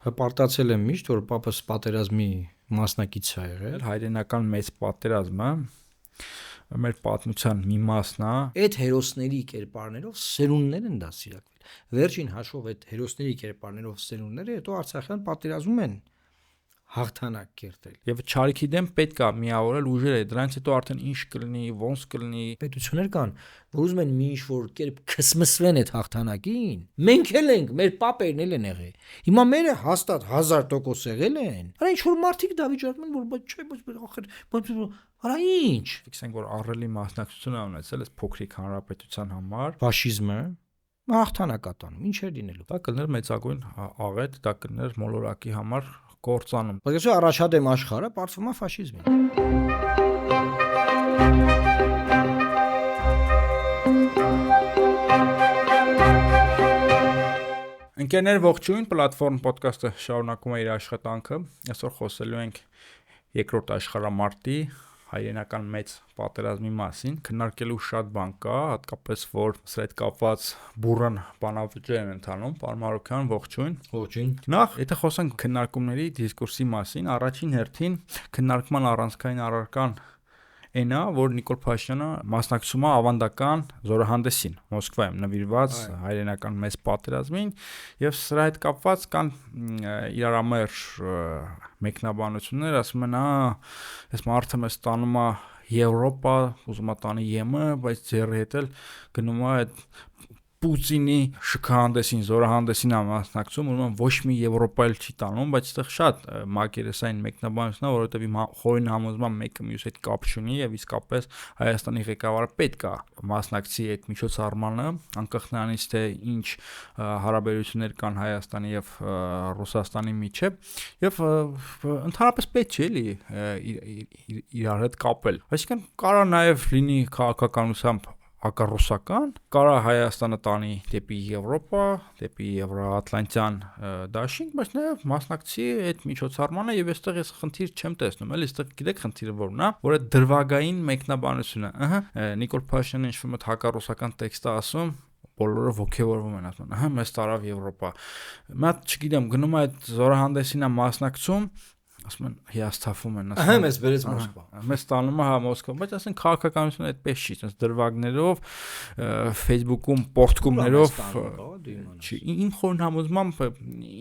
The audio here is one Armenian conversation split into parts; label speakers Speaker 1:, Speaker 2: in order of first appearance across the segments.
Speaker 1: Հպարտացել եմ միշտ, որ պապս պատերազմի մասնակից է եղել։
Speaker 2: Հայրենական մեծ պատերազմը մեր պատմության մի մասն է։
Speaker 1: Այդ հերոսների կերպարներով սերունդներ են դասիրակվել։ Վերջին հաշվով այդ հերոսների կերպարներով սերունդները հետո Արցախյան պատերազմում են հաղթանակ կերտել։
Speaker 2: Եվ չարիքի դեմ պետք է միավորել ուժերը, դրանից հետո արդեն ինչ կլինի, ոնց կլինի։
Speaker 1: Պետություններ կան, որ ուզում են մի ինչ-որ կերպ քսմսվեն այդ հաղթանակին։ Մենք էլ ենք, մեր պապերն էլ են եղել։ Հիմա մերը հաստատ 1000% եղել են։ Արա ինչ որ մարդիկ դա վիճակում են, որ բայց չէ, բայց արա ինչ։
Speaker 2: Ֆիքսենք որ ահռելի մասնակցություն է ունեցել այս փոքրիկ հանրապետության համար։
Speaker 1: Ֆաշիզմը հաղթանակ է տանում, ինչ է լինելու։
Speaker 2: Դա կլներ մեծագույն աղետ, դա կլներ մոլորակի համար կործանում։
Speaker 1: Բայց այսօր առաջադեմ աշխարհը պարտվում է ֆաշիզմին։
Speaker 2: Ընկերներ ողջույն, պլատֆորմ ոդկասթը շարունակում է իր աշխատանքը։ Այսօր խոսելու ենք երկրորդ աշխարհամարտի հայրենական մեծ պատերազմի մասին։ Քննարկելու շատ բան կա, հատկապես որ սրա հետ կապված բուրըն բանավեճեր են ընթանում։ Պարոն Մարուկյան, ողջույն։
Speaker 1: Ողջույն։
Speaker 2: Նախ, եթե խոսենք քննարկումների դիսկուրսի մասին, առաջին հերթին քննարկման առանցքային առարկան այնա, որ Նիկոլ Փաշինյանը մասնակցում է ավանդական զորահանդեսին Մոսկվայում նվիրված հայրենական մեծ պատերազմին, եւ սրա հետ կապված կան իրարամերժ մեկնաբանություններ, ասում են, այս մարդը մեզ տանում է Եվրոպա, ուզում է տանի ԵՄ, բայց ձեռի հետ էլ գնում է այդ Պուտինի շքահանդեսին, զորահանդեսին մասնակցում, ուրեմն ոչ մի Եվրոպայել չի տանում, բայց այդտեղ շատ մակերեսային մեկնաբանություն է, որովհետև իմ խորին համոզման մեկը մյուս հետ կապ չունի եւ իսկապես Հայաստանի ղեկավարը պետք է մասնակցի այդ միջոցառմանը, անկախ նրանից թե ինչ հարաբերություններ կան Հայաստանի եւ Ռուսաստանի միջեւ եւ ընդհանրապես պետք չէ էլի իրար հետ կապել։ Այսինքն կարա նաեւ լինի քաղաքականությամբ հակառուսական, կարա Հայաստանը տանի դեպի Եվրոպա, դեպի Եվրոատլանտյան դաշինք, բայց նաև մասնակցի այդ միջոցառմանը եւ այստեղ ես խնդիր չեմ տեսնում, էլի այստեղ գիտեք խնդիրը որն է, որ այդ դրվագային մեկնաբանությունը, Նիկոլ Փաշինյանը ինչ-որ մոտ հակառուսական տեքստ է ասում, բոլորը ոգևորվում են, ասում են, մեզ տարավ Եվրոպա։ Մատ չգիտեմ, գնում է այդ զորահանդեսին է մասնակցում, ասում են հիասթափվում են,
Speaker 1: ասում են մեզ բերեց Մոսկվա։
Speaker 2: Մեզ տանում է Մոսկվա, բայց ասեն քաղաքականությունը այդպես չի, ասես դրվագներով, Facebook-ում պոստկումներով չի։ Իմ խորին համոզմամբ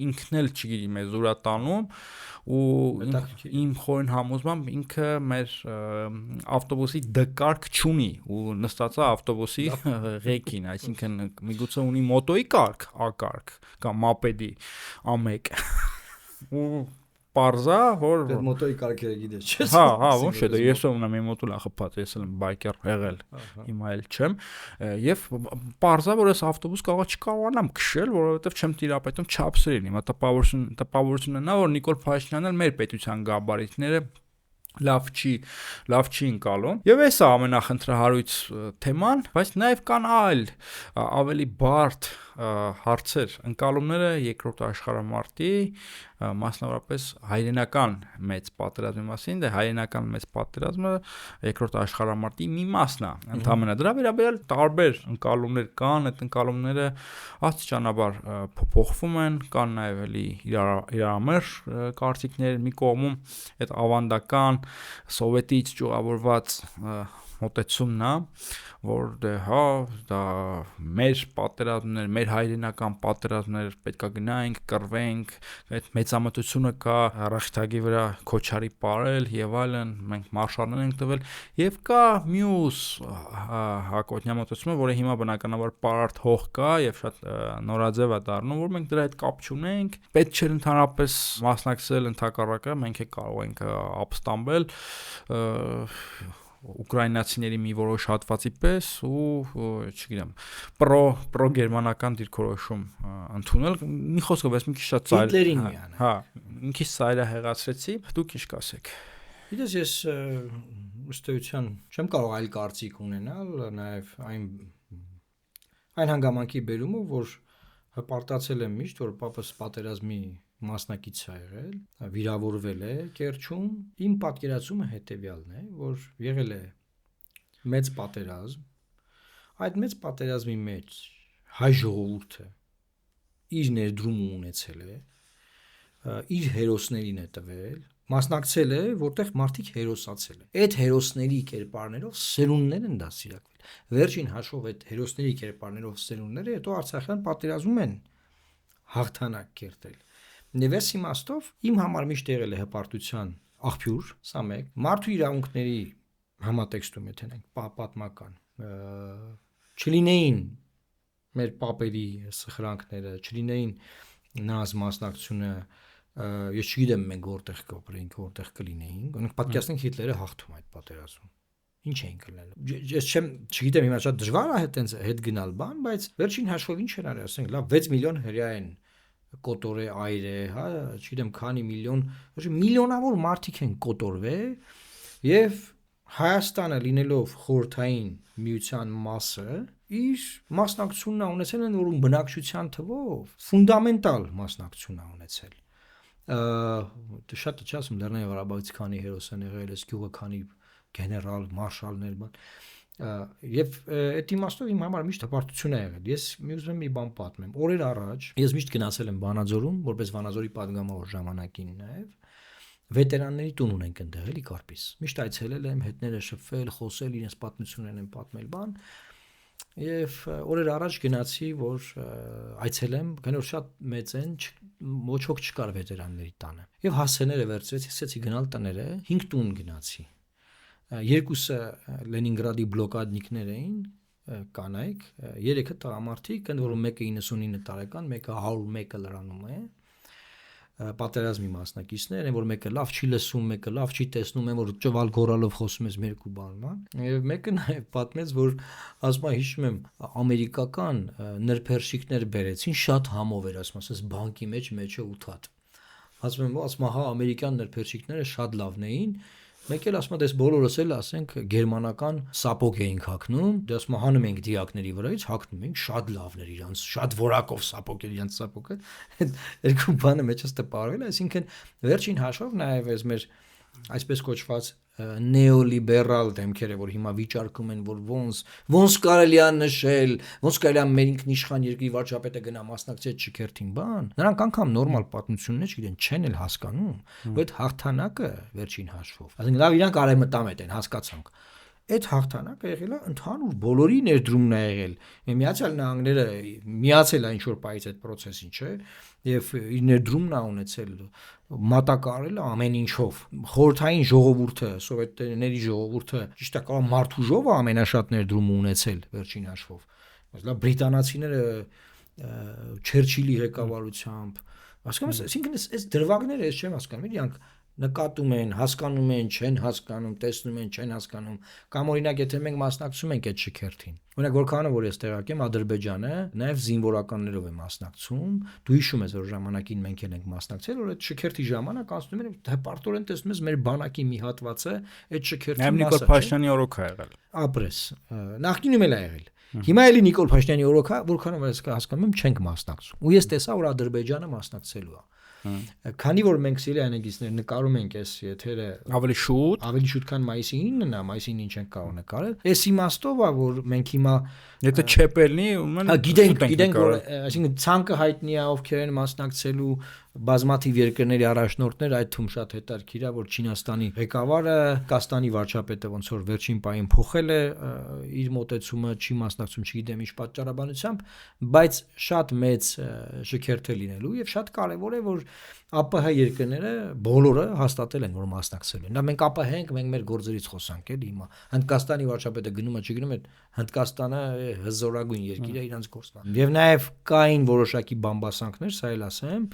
Speaker 2: ինքն էլ չգիտի մեզ ուրա տանում ու իմ խորին համոզմամբ ինքը մեր ավտոբուսի դկարք չունի ու նստած է ավտոբուսի ղեկին, այսինքն միգուցե ունի մոտոյի կարգ, ակարգ կամ մապեդի A1 ու Պարզա, որ
Speaker 1: մոտոյի կարգերը գիտես, չէ՞։
Speaker 2: Հա, ոչ է, դա ես ունեմ իմ մոտուլը խփած, ես եմ բայկեր եղել, հիմա էլ չեմ, եւ պարզա, որ ես ավտոբուս չկարողանամ քշել, որովհետեւ չեմ տիրապետում չափսերին։ Հիմա տպավորությունն է նա, որ Նիկոլ Փաշինյանն էլ մեր պետության գաբարիտները լավ չի ընկալում եւ էսա ամենախնդրահարույց թեման, բայց նաեւ կան այլ ավելի բարդ հարցեր, ընկալումները երկրորդ աշխարհամարտի, մասնավորապես հայրենական մեծ պատերազմի մասին, դե հայրենական մեծ պատերազմը երկրորդ աշխարհամարտի մի մասն է, ընդհանրապես դրա վերաբերյալ տարբեր ընկալումներ կան, այդ ընկալումները աստիճանաբար փոփոխվում են, կան նաեւ էլի իրարամերժ կարծիքներ մի կողմում, այդ ավանդական սովետից ճյուղավորված մոտեցումն է, որ դե հա, դա մեր պատերազմներ, մեր հայրենական պատերազմներ, պետքա գնայինք, կռվենք, այդ մեծամտությունը կա առաջտագի վրա քոչարի ապարել եւ այլն, մենք մարշալներ ենք տվել եւ կա մյուս հակոտնյա մոտեցումը, որը հիմա բնականաբար պարարտ հող կա եւ շատ նորաձև է դառնում, որ մենք դրա հետ կապ չունենք, պետք չէ ընդհանրապես մասնակցել ընդհակառակը, մենք կարող ենք ապստամբել ուկրաինացիների մի որոշ հատվածի պես ու չգիտեմ պրո-գերմանական դիրքորոշում ընդունել մի խոսքով ես մի քիչ շատ ծայր հա մի քիչ ծայրահեղացրեցի դուք ինչ կասեք
Speaker 1: գիտես ես ըստ էության չեմ կարող այլ կարծիք ունենալ նաև այն հանգամանքի բերումով որ հպարտացել եմ միշտ որ պապս պատերազմի մասնակից է եղել, վիրավորվել է Կերչում, իմ պատկերացումը հետևյալն է, որ եղել է մեծ պատերազմ, այդ մեծ պատերազմի մեջ հայ ժողովուրդը իր ներդրումը ունեցել է, իր հերոսներին է տվել, մասնակցել է, որտեղ մարդիկ հերոսացել են։ Այդ հերոսների կերպարներով սերունդներ են դասիրակվել։ Վերջին հաշվով այդ հերոսների կերպարներով սերունդները հետո Արցախյան պատերազմում են հաղթանակ կերտել։ Նվես իմաստով իմ համար միշտ եղել է հպարտության աղբյուր, սա մեկ, մարդու իրավունքների համատեքստում եթե ենք պատմական չլինեին մեր պապերի սխրանքները, չլինեին նրանց մասնակցությունը, ես չգիտեմ մենք որտեղ կօպրեինք, որտեղ կլինեինք, մենք պատկերացնենք Հիտլերը հաղթում այդ պատերազմում։ Ինչ էին կլինել։ Ես չգիտեմ հիմա շատ դժվար է հետ գնալ բան, բայց վերջին հաշվով ինչ են արել, ասենք լավ 6 միլիոն հրյա են կոտորե այր է, հա, չգիտեմ քանի միլիոն, միլիոնավոր մարդիկ են կոտորվել եւ Հայաստանը լինելով խորհրդային միության մասը իր մասնակցությունն ունեցել են որում բնակչության թվով ֆունդամենտալ մասնակցություն ունեցել շատ չասում Լեռնային Ղարաբաղից քանի հերոս են եղել, այս գյուղը քանի գեներալ, մարշալներ բան եւ այդ իմաստով իմ համար միշտ հպարտություն է եղել։ Ես միուզում մի բան պատմեմ։ Օրեր առաջ ես միշտ գնացել եմ Վանաձորում, որպես Վանաձորի падգամավոր ժամանակին նաեւ վետերանների տուն ունենք այնտեղ էլի Կարպիս։ Միշտ այցելել եմ, հետները շփվել, խոսել, իրենց պատմություններն են պատմել բան։ Եվ օրեր առաջ գնացի, որ այցելեմ, քանի որ շատ մեծ են, ոչ ոք չկար վետերանների տանը։ Եվ հասցեները վերցրեցի, ասեցի գնալ տները, 5 տուն գնացի։ Երկուսը Լենինգրադի բլոկադնիկներ էին, կանայք, երեքը տղամարդիկ, ընդ որում մեկը 99 տարեկան, մեկը 101-ը լրանում է։ Պատերազմի մասնակիցներ են, որ մեկը լավ չի լսում, մեկը լավ չի տեսնում, են որ ճվալ գորալով խոսում ես երկու բանման։ Եվ մեկը նաև պատմեց, որ ասում է հիշում եմ ամերիկական նրբերշիկներ բերեցին, շատ համով էր, ասում ասես բանկի մեջը 8 հատ։ Ասում հա ամերիկյան նրբերշիկները շատ լավն էին։ Մեկ էլ ասում դες բոլորս էլ ասենք գերմանական սապոգ էինք հագնում, դե ասում հանում ենք դիակների վրայից հագնում ենք շատ լավներ իրանց, շատ որակով սապոգ էր իրանց սապոգը։ Երկու բանը մեջս տպարվել, այսինքն վերջին հաշվով նաև այս մեր այսպես կոչված նեոլիբերալ դեմքերը, որ հիմա վիճարկում են, որ ոնց կարելի է նշել, ոնց կարելի է մեր ինքնիշխան երկրի վարչապետը գնա մասնակցի այդ շքերթին բան։ Նրանք անգամ նորմալ պատմություններ չգիտեն, չեն էլ հասկանում, որ այդ հաղթանակը վերջին հաշվով։ Այսինքն լավ իրանք արևմտամետ են, հասկացանք։ Այդ հաղթանակը եղել է ընդհանուր բոլորի ներդրումն է եղել։ Միացյալ Նահանգները միացել է ինչ որ պայից այդ process-ին, չէ՞, եւ իր ներդրումն է ունեցել մատակարել ամեն ինչով։ Խորհրդային ժողովուրդը, սովետների ժողովուրդը, ճիշտ է, կարող մարդու ժողովը ամենաշատ ներդրում ունեցել վերջին հաշվով։ Բայց լավ բրիտանացիները Չերչիլի ղեկավարությամբ, հասկանում ես, այսինքն այս դրվագները ես չեմ հասկանում, իրանք նկատում են, հասկանում են, չեն հասկանում, տեսնում են, չեն հասկանում, կամ օրինակ եթե մենք մասնակցում ենք այդ շքերթին։ Օրինակ որքանը որ ես տեղակ եմ Ադրբեջանը, նաև զինվորականներով է մասնակցում, դու հիշում ես որ ժամանակին մենք էլ ենք մասնակցել, որ այդ շքերթի ժամանակ ասում են հպարտորեն տեսնում ես մեր բանակի մի հատվածը այդ շքերթի մասը։
Speaker 2: Նիկոլ Փաշինյանի օրոք է եղել։
Speaker 1: Ապրես, նախկինում էլ է եղել։ Հիմա էլի Նիկոլ Փաշինյանի օրոք է, որքանով ես հասկանում եմ չենք մասնակցում։ Ու ես տեսա որ Ադրբեջանը մասնակցելու է։ Քանի որ մենք սիրիայնագիստներ նկարում ենք այս եթերը ավելի շուտ քան մայիսի 9-ն է, մայիսի 9-ին չենք կարող նկարել։ Այս իմաստով է որ մենք հիմա
Speaker 2: եթե չեպելնի ուրեմն
Speaker 1: գիտենք որ այսինքն ցանկը հայտնի է ովքեր են մասնակցելու բազմաթիվ երկրների առաջնորդներ, այդ թվում շատ հետաքրքիր է որ Չինաստանի ղեկավարը, Կազախստանի վարչապետը ոնց որ վերջին պահին փոխել է իր մոտեցումը, չի մասնակցում, չգիտեմ ինչ պատճառաբանությամբ, բայց շատ մեծ շքերթ է լինելու եւ շատ կարեւոր է որ ԱՊՀ երկրները բոլորը հաստատել են որ մասնակցել են։ Դա մենք ԱՊՀ ենք, մենք մեր գործերից խոսանք էլի հիմա։ Հնդկաստանի վարչապետը գնում է, չգնում է, Հնդկաստանը հզորագույն երկիր է իրանց գործն։ Եվ նաեւ կային որոշակի բամբասանքներ, սա էլ ասեմ,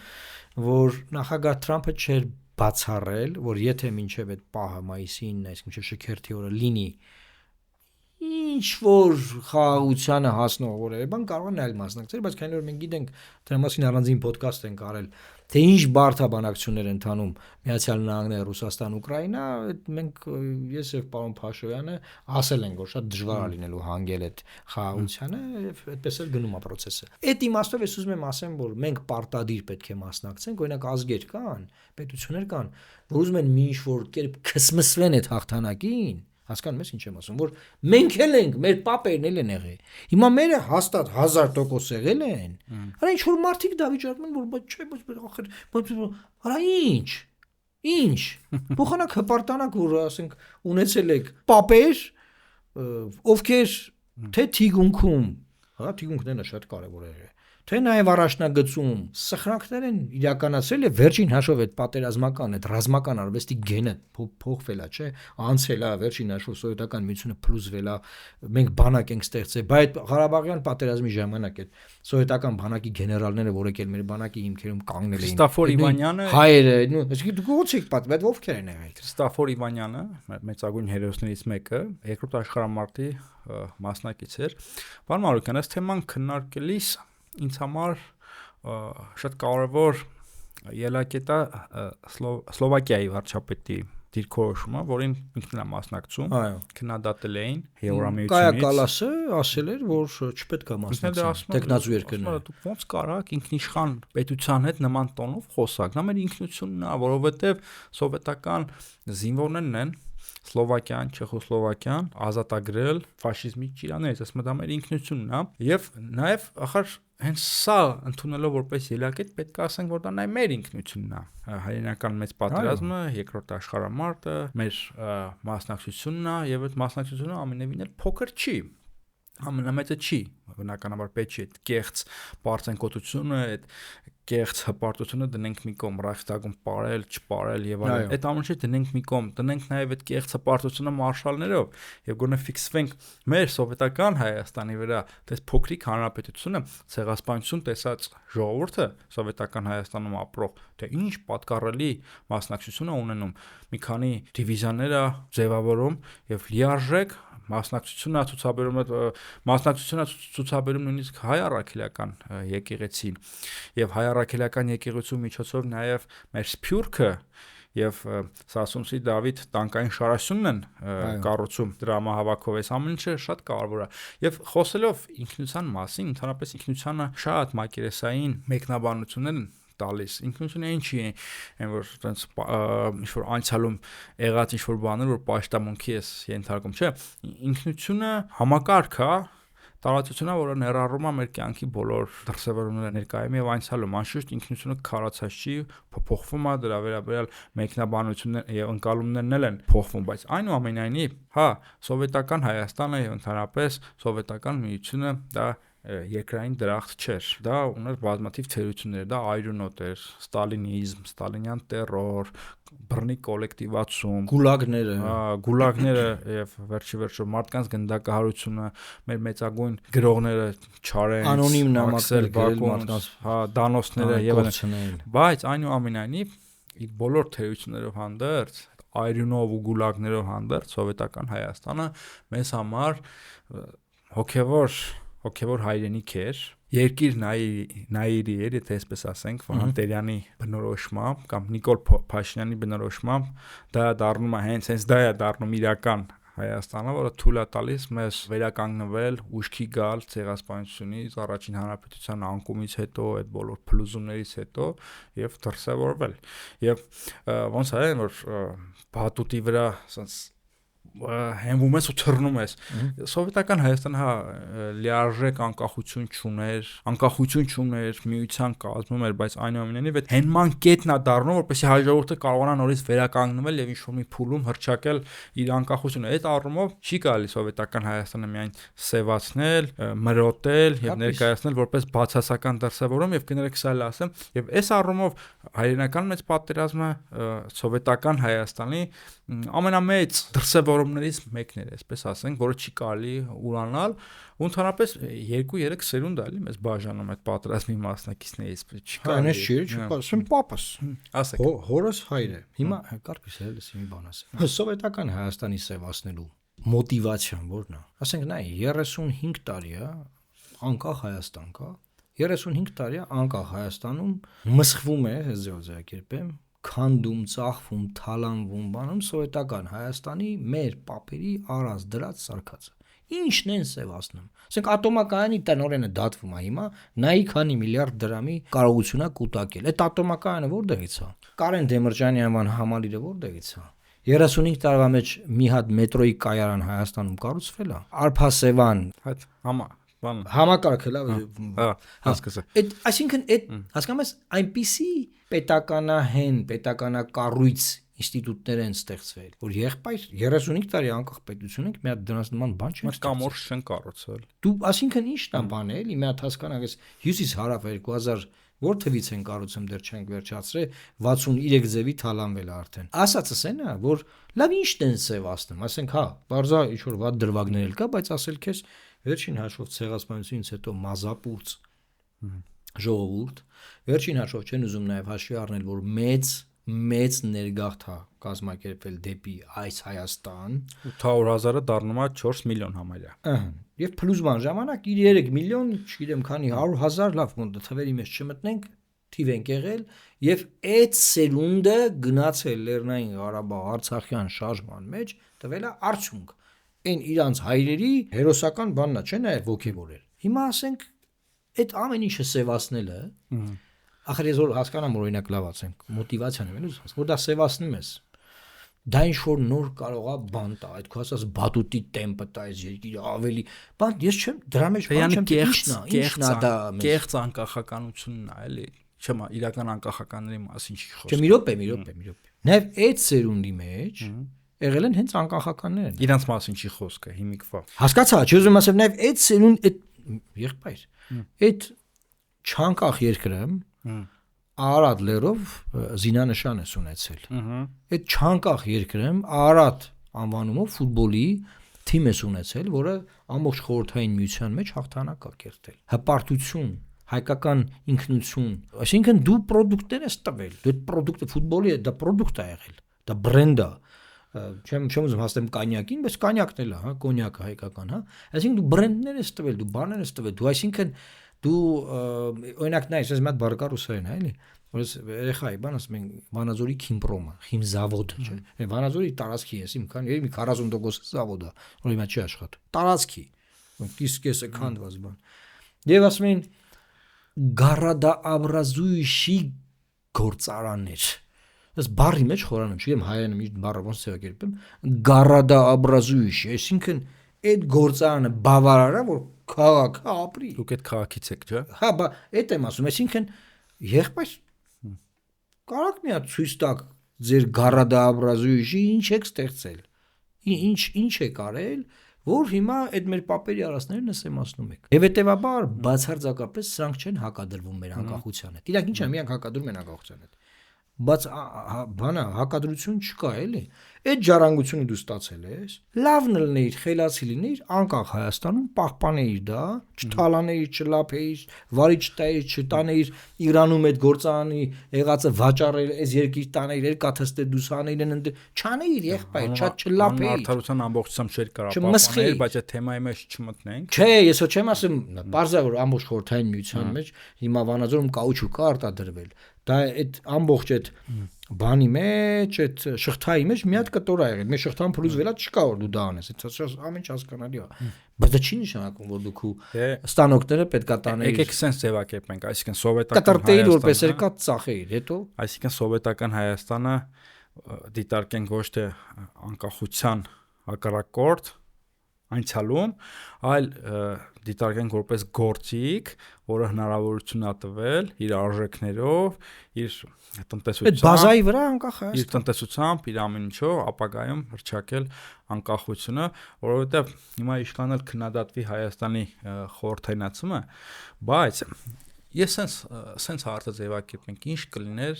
Speaker 1: որ նախագահ Թրամփը չէր բացառել, որ եթե մինչև այդ պահը մայիսի 9-ն, այսինքն մինչև շքերթի օրը լինի ինչ որ խաղաղությանը հասնող որևէ բան կարող է նայել մասնակցել, բայց քանի որ մենք գիտենք դրա մասին առանձին ոդկաստ ենք արել, թե ինչ բարդաբանակցություններ են ընթանում Միացյալ Նահանգները, Ռուսաստան, Ուկրաինա, մենք ես եւ պարոն Փաշոյանը ասել ենք, որ շատ դժվար է լինելու հանգել այդ խաղաղությանը եւ այդպես էլ գնում է process-ը։ Այդ իմաստով ես ուզում եմ ասեմ, որ մենք պարտադիր պետք է մասնակցենք, օրինակ ազգեր կան, պետություններ կան, որ ուզում են մի ինչ որ կերպ քսմսվեն այդ հաղթանակին, Հասկանում ես ինչ եմ ասում, որ մենք էլ ենք, մեր պապերն էլ են եղել։ Հիմա մերը հաստատ 1000% եղել են։ Արա ինչ որ մարդիկ դա վիճակում են, որ բայց չէ, բայց արա ինչ։ Փոխանակ հպարտանակ, որ ասենք ունեցել եք պապեր, ովքեր թե թիգունքում, հա, թիգունքները շատ կարևոր է։ Թե նաև առաջնագծում սխրանքներ են իրականացրել եւ վերջին հաշվով այդ պատերազմական, այդ ռազմական արվեստի գենը փոխվել է, չէ՞, անցել է վերջին հաշվով սովետական միությունը փլուզվել է, մենք բանակ ենք ստեղծել, բայց Ղարաբաղյան պատերազմի ժամանակ այդ սովետական բանակի գեներալները, որ եկել մեր բանակի հիմքերում կանգնել էին,
Speaker 2: Քրիստոֆոր Իվանյանը,
Speaker 1: հայերը, այսինքն դուք ո՞նց եք պատմել, այդ ովքեր են եղել։
Speaker 2: Քրիստոֆոր Իվանյանը, մեծագույն հերոսներից մեկը, երկրորդ աշխարհամարտի մասնակից էր։ Պարոն Մարուկյան, այս թեման քննարկելիս ինձ համար շատ կարևոր ելակետ է Սլովակիայի վարչապետի դիրքորոշումը, որին ինքն է մասնակցում, քննադատել էին Եվրամիությունից։
Speaker 1: Կայա Կալասը ասել էր, որ չպետք է մասնակցել տեխնացու երկրները։
Speaker 2: Դուք ո՞նց կարաք ինքնիշխան պետության հետ նման տոնով խոսակ։ Դա մեր ինքնությունն է, որովհետև սովետական զինվորներն են Սլովակիան, Չեխոսլովակիան ազատագրել ֆաշիզմի ճիրաններից, ասում եմ դա մեր ինքնությունն է, եւ նաեւ ախր հենց սա ընդունելով որպես ելակետ պետք է ասենք, որ դա նաեւ մեր ինքնությունն է։ Հայերենական մեծ պատերազմը, երկրորդ աշխարհամարտը, մեր մասնակցությունն է եւ այդ մասնակցությունը ամենևին էլ փոքր չի։ Ամենամեծը չի, բնականաբար պետք չի այդ կեղծ բարձենկոտությունը, այդ կեղծ հպարտությունը դնենք մի կողմ, Ռայխստագում ապարել, չպարել եւ այլն։ Այդ ամենը դնենք մի կողմ, դնենք նաեւ այդ կեղծ հպարտությունը մարշալներով եւ գոնե ֆիքսվենք մեր սովետական Հայաստանի վրա, դες փոքրիկ հանրապետությունը, ցեղասպանություն տեսած ժողովուրդը սովետական Հայաստանում ապրող, թե ինչ պատկառելի մասնակցություն է ունենում, մի քանի դիվիզիաներ է ձևավորում եւ լիարժեք մասնակցությունը ցուցաբերում նույնիսկ հայ առաքելական եկեղեցին եւ հայ առաքելական եկեղեցու միջոցով նաեւ մեր սփյուռքը եւ Սասունցի Դավիթ տանկային շարասյունն են կառուցում դրամահավաքով, այս ամենը շատ կարեւոր է եւ խոսելով ինքնության մասին, ընդհանրապես ինքնությանը շատ մակերեսային մեկնաբանություններ են տալիս ինքնությունը ինչի է այն որ այնց ինչ որ անցյալում եղած ինչ որ բաներ որ պաշտամունքի էս ենթարկում չէ ինքնությունը համակարգ է տարածությունը որը ներառում է մեր կյանքի բոլոր դրսևորումները ներկայում եւ անցյալում անշուշտ ինքնությունը քարացած չի փոխվում է դրա վերաբերյալ մեկնաբանություններ եւ ընկալումներն էլ են փոխվում բայց այնուամենայնիվ հա սովետական Հայաստանը եւ ընդհանրապես սովետական միությունը դա երկրային դրախտ չէր դա ուներ բազմաթիվ թերություններ դա այրունոտ էր ստալինիզմ ստալինյան տերոր բռնի կոլեկտիվացում գուլագները եւ վերջի մարդկանց գնդակահարությունը մեր մեծագույն գրողները Չարեն
Speaker 1: անոնիմ նամակներ գրել
Speaker 2: մարդկանց հա դանոսները եւ այլն բայց այնուամենայնիվ իր բոլոր թերություններով հանդերձ այրունով ու գուլագներով հանդերձ սովետական Հայաստանը մեզ համար հոգևոր հայրենիք էր երկիր նայիրի էր եթե այսպես ասենք Վահան Տերյանի բնորոշմամբ կամ Նիկոլ Փաշինյանի բնորոշմամբ դա դառնում է հենց դա է դառնում իրական Հայաստանը որը թույլ է տալիս մեզ վերականգնվել ուշքի գալ ցեղասպանությունից առաջին հանրապետության անկումից հետո այդ բոլոր փլուզումներից հետո եւ դրսեւորվել եւ ոնց է որ բաթուտի վրա ասած հենվում ես ու թռնում ես սովետական Հայաստանը հա լիարժեք անկախություն չուներ միության կազմում էր բայց այնուամենայնիվ այդ հենման կետն է դառնում որպեսզի հայ ժողովուրդը կարողանա նորից վերականգնվել եւ ինչ-որ մի փուլում հրճակել իր անկախությունը այդ առումով չի կարելի սովետական Հայաստանը միայն սևացնել մրոտել եւ ներկայացնել որպես բացասական դրսեւորում եւ կներեք սա էլ ասեմ եւ այս առումով հայրենական մեծ պատերազմը սովետական Հայաստանի ամենամեծ դրսևորումներից մեկն էր, այսպես ասենք, որը չի կարելի ուրանալ, ու ընդհանրապես 2-3 սերունդ է, մեզ բաժանում այդ պատերազմի մասնակիցներից, չի
Speaker 1: կարելի։ Ասում պապս,
Speaker 2: ասեք։
Speaker 1: Հորս հայր է։ Հիմա կարծես հելս մի բան ասեմ։ Սովետական Հայաստանի սևացնելու մոտիվացիան որն է։ Ասենք նա 35 տարի է անկախ Հայաստան կա։ 35 տարի է անկախ Հայաստանում մսխվում է, ձեւակերպեմ քանդում, ծախվում, թալանվում, բանում սովետական Հայաստանի մեր պապերի առած դրած սարքածը։ Ինչն են սևացնում։ Ասենք ատոմակայանի տնօրենը դատվում է հիմա, նայի քանի միլիարդ դրամի կարողությունա կուտակել։ Այդ ատոմակայանը որտեղից է։ Կարեն Դեմիրճյանի անվան համալիրը որտեղից է։ 35 տարվա մեջ մի հատ մետրոյի կայարան Հայաստանում կառուցվել է, Արփասևան, համակարգը լավ,
Speaker 2: հասկացա։
Speaker 1: Այդ այսինքն այդ հասկանում ես այնպիսի պետականակառույց ինստիտուտներ են ստեղծվել, որ եղբայր 35 տարի անկախ պետություն ենք, մի հատ դրանց նման բան չենք
Speaker 2: կամորջ չեն կառուցել։
Speaker 1: Դու այսինքն ի՞նչն է բանը էլի, մի հատ հասկանաք, ես հյուսիս հարավ 2000 որ թվից են կառուցում դեռ չենք վերջացրել 63 ձևի թալանվել արդեն։ Ասածս այն է, որ լավ ի՞նչն են սևացնում, ասենք հա, բարձա ինչ որ վատ դրվագներ էլ կա, բայց ասել քեզ վերջին հաշվով ցեղասպանությունից հետո մազապուրց ժողովուրդ, վերջին հաշվով չեն ուզում նաև հաշվի առնել, որ մեծ ներգաղթ է կազմակերպվել դեպի այս Հայաստան,
Speaker 2: 800,000-ը դառնում է 4 միլիոն համարյա։
Speaker 1: Եվ փլուզման ժամանակ իր 3 միլիոն, չգիտեմ քանի 100,000 լավ թվերի մեջ չմտնենք, թիվ ենք եղել, եւ այդ սերունդը գնացել Լեռնային Ղարաբաղ Արցախյան շարժման մեջ, տվել է արդյունք։ Այն իրանց հայրերի հերոսական բանն է, չէ՞ նաև ոգևորել։ Հիմա ասենք այդ ամեն ինչը սևացնելը, ախր ես որ հասկանամ որ օրինակ լավ ասենք, մոտիվացիան է, որ դա սևացնում ես։ Դա ինչ որ նոր կարող է բան տա, այդ քո ասած բատուտի տեմպը տա այս երկիրը ավելի, բան ես չեմ դրա մեջ բան չեմ ինչն է դա
Speaker 2: կեղծ անկախականությունն է, էլի, չեմ իրական անկախականների մասին չի խոսքը։
Speaker 1: Չէ, մի րոպե։ Նաև այդ սերունդի մեջ եղել են հենց անկախականներն։
Speaker 2: Իրանց մասին չի խոսքը, հիմիկվա։
Speaker 1: Հասկացա, չի ուզում ասել նաև այդ սերունդ այդ եղբայր։ Այդ չանկախ երկրը Արարատ լերով զինանշան է ունեցել։ Այդ չանկախ երկրը Արարատ անվանումով ֆուտբոլի թիմ է ունեցել, որը ամբողջ խորհրդային միության մեջ հաղթանակ է կերտել։ Հպարտություն, հայկական ինքնություն, այսինքն դու պրոդուկտներ ես տվել։ Դու այդ պրոդուկտը ֆուտբոլի է, դա պրոդուկտ է եղել։ Դա բրենդ է։ Չեմ ուզում հաստեմ կանյակին, բայց կանյակն էլ է, հա, կոնյակը հայկական, հա։ Այսինքն դու բրենդներ ես տվել, դու բաներ ես տվել, դու այսինքն դու օրինակ նայես, ես մի հատ բառ կա ռուսերեն, հա, էլի, որ ես երեխայի բան ասում են Վանաձորի քիմպրոմը, խիմզավոդը, չէ։ Վանաձորի տարածքի ես իմ քան մի 40% զավոդ է, որ հիմա չի աշխատում։ Տարածքի, կիսկեսը քանդված բան։ Եվ ասում են գարադաաբրազույշի գործարաններ։ Այս բառի մեջ խորանում, չգիտեմ հայերեն միշտ բառը ոնց ձևակերպեմ, գարադաաբրազույշի, այսինքն այդ գործարանը բավարար է, որ քաղաքը ապրի։
Speaker 2: Դուք այդ քաղաքից եք, չէ՞։
Speaker 1: Հա, բա այդ եմ ասում, այսինքն եղբայր կարաք մի հատ ցույց տաք ձեր գարադաաբրազույշի ինչ եք ստեղծել։ Ինչ եք արել, որ հիմա այդ մեր պապերի արածները նսեմացնում եք։ Եվ հետեւաբար բացարձակապես սրանք չեն հակադրվում մեր անկախությանը։ Դրանք ինչ է, միայն հակադրում են անկախությանը։ Բայց բանա հակադրություն չկա էլի։ Այդ ժառանգությունը դու ստացել ես, լավն լինեիր, խելացի լինեիր, անկախ Հայաստանում պահպանեիր դա, չթալանեիր, չլափեիր, վարի չտայիր, չտանեիր Իրանում այդ գործարանի եղածը վաճառել, այս երկիր տանել, կաթստե դուսանել են, չանեիր եղբայր, չլափեիր։
Speaker 2: Արդարության ամբողջությամբ չէր կարող պահպանել, բայց այդ թեմայի մեջ չմտնենք։
Speaker 1: Չէ, ես ոչ չեմ ասում, բարձր որ ամբողջ խորհրդային միության մեջ հիմա Վանաձորում կաուչուկ կա արտադրվել։ Դա այդ ամբողջ այդ բանի մեջ, այդ շղթայի մեջ մի հատ կտոր ա եղել։ Մեր շղթան փլուզվելա չկա որ դու դա անես։ Այդ ամեն ինչ հասկանալի է։ Բայց դա չի նշանակում որ դու ստանոկները պետքա տանեիր։
Speaker 2: Եկեք sense ձևակերպենք, այսինքն սովետական
Speaker 1: կտրտեիր որպես երկա ծախեիր, հետո
Speaker 2: այսինքն սովետական Հայաստանը դիտարկենք ոչ թե անկախության հակառակորդ անցյալում, այլ դիտարկենք որպես գործիք, որը հնարավորություն է տվել իր արժեքներով, իր տնտեսությամբ,
Speaker 1: այդ բազայի վրա անկախ է,
Speaker 2: իր տնտեսությամբ, իր ամեն ինչով ապագայում հռչակել անկախությունը, որովհետև հիմա իշխանել քննադատվի Հայաստանի խորհրդայնացումը, բայց ես sense հարցը ձևակերպենք, ինչ կլիներ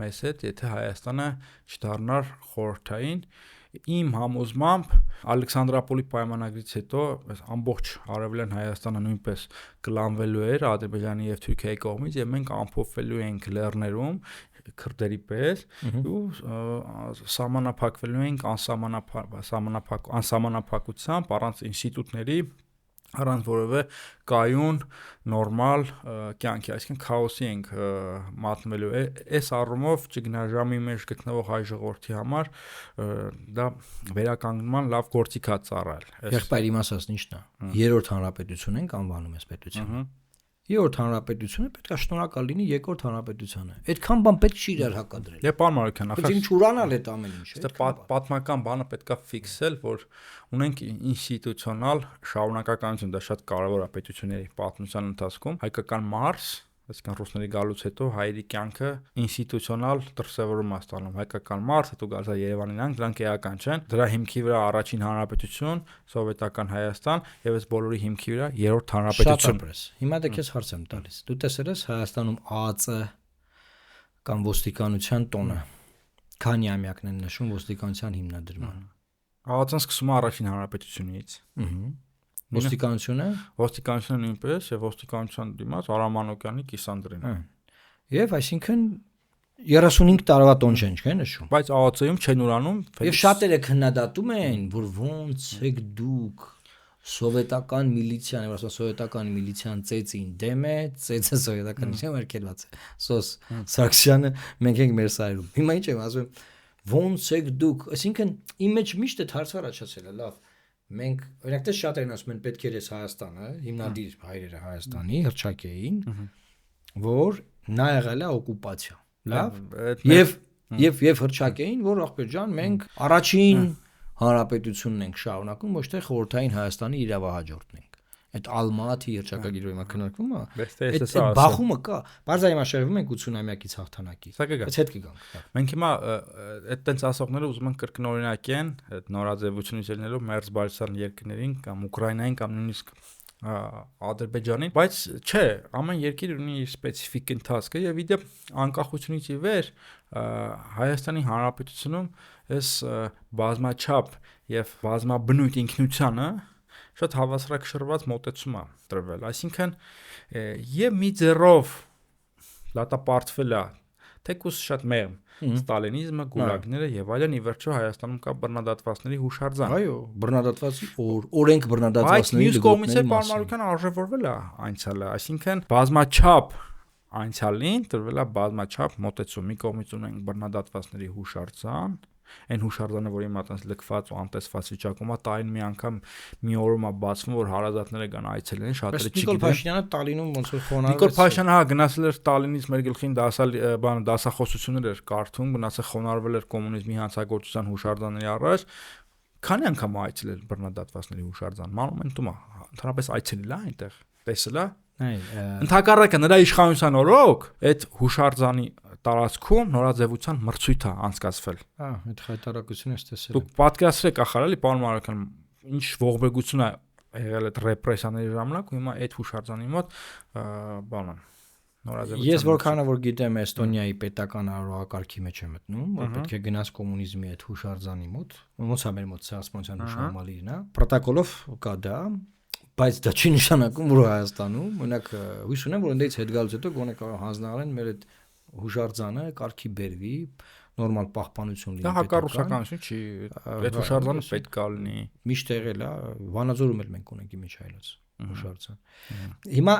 Speaker 2: մեզ հետ, եթե Հայաստանը չդառնար խորհրդային։ Իմ համոզմամբ Ալեքսանդրապոլի պայմանագրից հետո ամբողջ Արևելյան Հայաստանը նույնպես կլանվելու էր Ադրբեջանի եւ Թուրքիայի կողմից եւ մենք ամփոփվելու էինք լեռներում քրդերի պես ու սահմանափակվելու էինք անսահմանափակությամբ առանց ինստիտուտների առանց որևէ կայուն նորմալ կյանքի, այսինքն քաոսի ենք մատնվելու։ Այս առումով ճգնաժամի մեջ գտնվող հայ ժողովրդի համար դա վերականգնման լավ գործիք է ծառայել։
Speaker 1: Եղբայր իմ ասածն ի՞նչն է։ Երրորդ հանրապետություն ենք անվանում այս պետությունը։ Երրորդ հանրապետությունը պետք է շնորհակալ լինի երկրորդ հանրապետությանը։ Այդքան բան պետք չի իրար հակադրել։
Speaker 2: Եվ պարոն Մարուկյան,
Speaker 1: Պետք է ճուրանալ այդ ամեն ինչը։
Speaker 2: Այստեղ պատմական բանը պետքա ֆիքսել, որ ունենք ինստիտուցիոնալ շարունակականություն, դա շատ կարևոր է պետությունների պատմության ընթացքում, հայկական մարզ, այսինքն ռուսների գալուց հետո հայերի կյանքը ինստիտուցիոնալ դրսևորում է ստանում, հայկական մարզ, հետո գալիս է Երևանին անք, դրանք էական չեն, դրա հիմքի վրա առաջին հանրապետություն, սովետական Հայաստան եւ այս բոլորի հիմքի վրա երրորդ հանրապետություն։
Speaker 1: Հիմա դե քեզ հարց եմ տալիս։ Դու տեսել ես Հայաստանում ԱԱԾ կամ ոստիկանության տոնը, քանի ամյակն են նշում ոստիկանության հիմնադրման։
Speaker 2: ԱԱԾ-ն սկսում է առաջին հանրապետությունից։
Speaker 1: Ոստիկանությունը
Speaker 2: նույնպես եւ ոստիկանության դիմաց Արամ Մանուկյանի Կիսանդրին։
Speaker 1: Եվ այսինքն 35 տարվա տոն չեն, չէ՞ նշում։
Speaker 2: Բայց ԱԱԾ-ում չեն ուրանում։
Speaker 1: Եվ շատերը քննադատում են, որ ոնց եք դուք սովետական միլիցիան, ասած սովետական միլիցիան ծեծին դեմ է, ծեծը սովետական միլիցիան արկելված է։ Սոս Սարգսյանը մենք ենք մեր սայրում։ Հիմա ինչ եմ ասում, ոնց եք դուք, այսինքն իմ մեջ միշտ այդ հարցը առաջացել է, լավ։ Մենք օրինակ դες շատերն ասում են պետք էր էս Հայաստանը, հիմնադիր հայրերը Հայաստանի հռչակեին, որ նա եղել է օկուպացիա։ Լավ։ Եվ հռչակեին, որ ախպեր ջան, մենք առաջին հանրապետությունն ենք շարունակում, ոչ թե խորհրդային Հայաստանի իրավահաջորդն ենք։ Այդ Ալմատի հռչակագիրը հիմա քննարկվում է։ Այդ բախումը կա։ Բարձր հիմա շարվում ենք 80-ամյակից հաղթանակի։ Բայց հետ կգանք։
Speaker 2: Մենք հիմա այդ տենց ասողները ուզում ենք կրկնօրինակեն այդ նորաձևությունից ելնելով Մերձ Բալթյան երկրներին կամ Ուկրաինային կամ նույնիսկ Ադրբեջանին, բայց չէ, ամեն երկիր ունի իր սպეციფიկ ընթացքը եւ իդեպ անկախությունից ի վեր Հայաստանի Հանրապետությունում այս բազմաչափ եւ բազմաբնույթ ինքնությանը շատ հավասարակշռված մոտեցում է տրվել, այսինքն եւ մի ձեռով լատապարտվել է թեկուս շատ մեղմ ստալինիզմը, գուլագները եւ այլն, ի վերջո Հայաստանում կա բռնադատվածների հուշարձան։
Speaker 1: Այո, բռնադատվածի օրենք բռնադատվածների
Speaker 2: դեպքերի մասին։ Բայց մյուս կողմից պարոն Մարուկյանը արժևորվել է անցյալը, այսինքն բազմաչափ անցյալին տրվել է բազմաչափ մոտեցում։ Մի կողմից ունենք բռնադատվածների հուշարձան, այն հուշարձանը, որի մատանց լքված ու անտեսված վիճակում է, տային մի անգամ մի օրում է բացվում, որ հարազատները կան այցելեն, շատերը չգիտեն։
Speaker 1: Նիկոլ Փաշինյանը Տալինում ոնց որ խոնարհվեց։
Speaker 2: Նիկոլ Փաշինյանը հա գնացել էր Տալինից մեր գլխին դասախոսություններ էր կարդում, գնացել խոնարհվել էր կոմունիզմի հանցագործության հուշարձանների առաջ, քանի անգամ այցելել բռնադատվածների հուշարձան, մանումենտում է, ընդհանրապես այցելել է այնտեղ, տեսել է։ Ընդհակառակը նրա իշխանության օրոք այդ հուշարձանի տարածքում նորաձևության մրցույթ է անցկացվել։
Speaker 1: Այդ խայտարակությունը տեսել։
Speaker 2: Դուք պատկերացրեք ախարելի պարոն Մարուկյան, ինչ ողբերգություն է եղել այդ ռեպրեսիաների ժամանակ ու հիմա այդ հուշարձանի մոտ բանը նորաձևության։
Speaker 1: Ես որքանը որ գիտեմ Էստոնիայի պետական արարողակարգի մեջ է մտնում, որ պետք է գնաս կոմունիզմի այդ հուշարձանի մոտ, ոնց է մեր մոտ ցեղասպանության հուշամալիրն է, պրոտոկոլով կա դա, բայց դա չի նշանակում որ Հայաստանում, մենակ հույս ունեմ որ այնտեղից հետ գալուց հետո գոնե կարող հանձնարարեն մեր այդ հուշարձանը կարգի բերվի, նորմալ պահպանություն լինի։
Speaker 2: Դա հակառուսականություն չի, այդ հուշարձանը պետք է լինի։
Speaker 1: Միշտ եղել է, Վանաձորում էլ մենք ունենք Իմիջայլոց հուշարձան։ Հիմա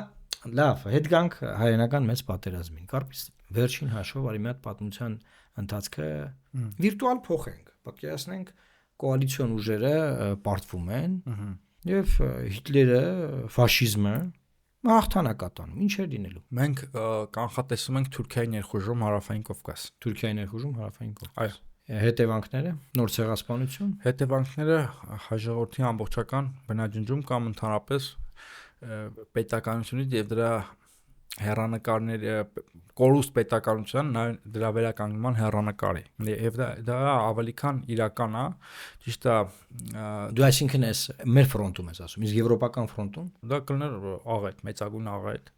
Speaker 1: լավ, հետ գանք հայերենական մեծ պատերազմին։ Կարծես վերջին հաշվով արի մի հատ պատմության ընթացքը վիրտուալ փոխենք։ Պատկերացնենք կոալիցիոն ուժերը պարտվում են եւ Հիտլերը, ֆաշիզմը հաղթանակ ատանում։ Ինչ է լինելու։
Speaker 2: Մենք կանխատեսում ենք Թուրքիայի ներխուժում Հարավային Կովկաս։
Speaker 1: Թուրքիայի ներխուժում Հարավային Կովկաս։ Այո։ Հետևանքները նոր ցեղասպանություն։
Speaker 2: Հետևանքները հաջողորդի ամբողջական բնաջնջում կամ ընդհանրապես պետականությունից եւ դրա հեռանկարների կորուստ պետականության դրա վերականգնման հեռանկարի եւ դա ավելի քան իրական է, ճիշտ է։
Speaker 1: Դու այսինքն ես մեր ֆրոնտում ես ասում, իսկ եվրոպական ֆրոնտում
Speaker 2: դա կլներ աղետ, մեծագույն աղետ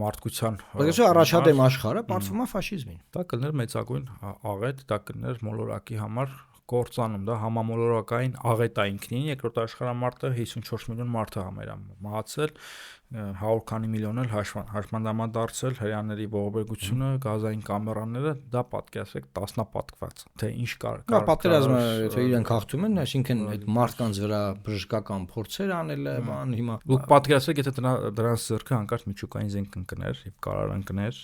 Speaker 2: մարդկության։
Speaker 1: Բայց առաջադեմ աշխարհը պարտվում է ֆաշիզմին։
Speaker 2: Դա կլներ մեծագույն աղետ, դա կլներ մոլորակի համար կործանում, դա համամոլորակային աղետ է ինքնին, երկրորդ աշխարհամարտը 54 միլիոն մարդ է համերա մահացել, 100 քանի միլիոն էլ հաշմանդամա դարձել, հрьяաների ողբերգությունը, գազային կամերաները, դա պատկերացրեք տասնապատկված, թե ինչ կար։
Speaker 1: Պատերազմը եթե իրենք հաղթում են, այսինքն այդ մարդկանց վրա բժշկական փորձեր անելը, բան հիմա
Speaker 2: դուք պատկերացրեք, եթե դրանց զրկը հանկարծ միջուկային զենք ընկներ եւ կարար ընկներ,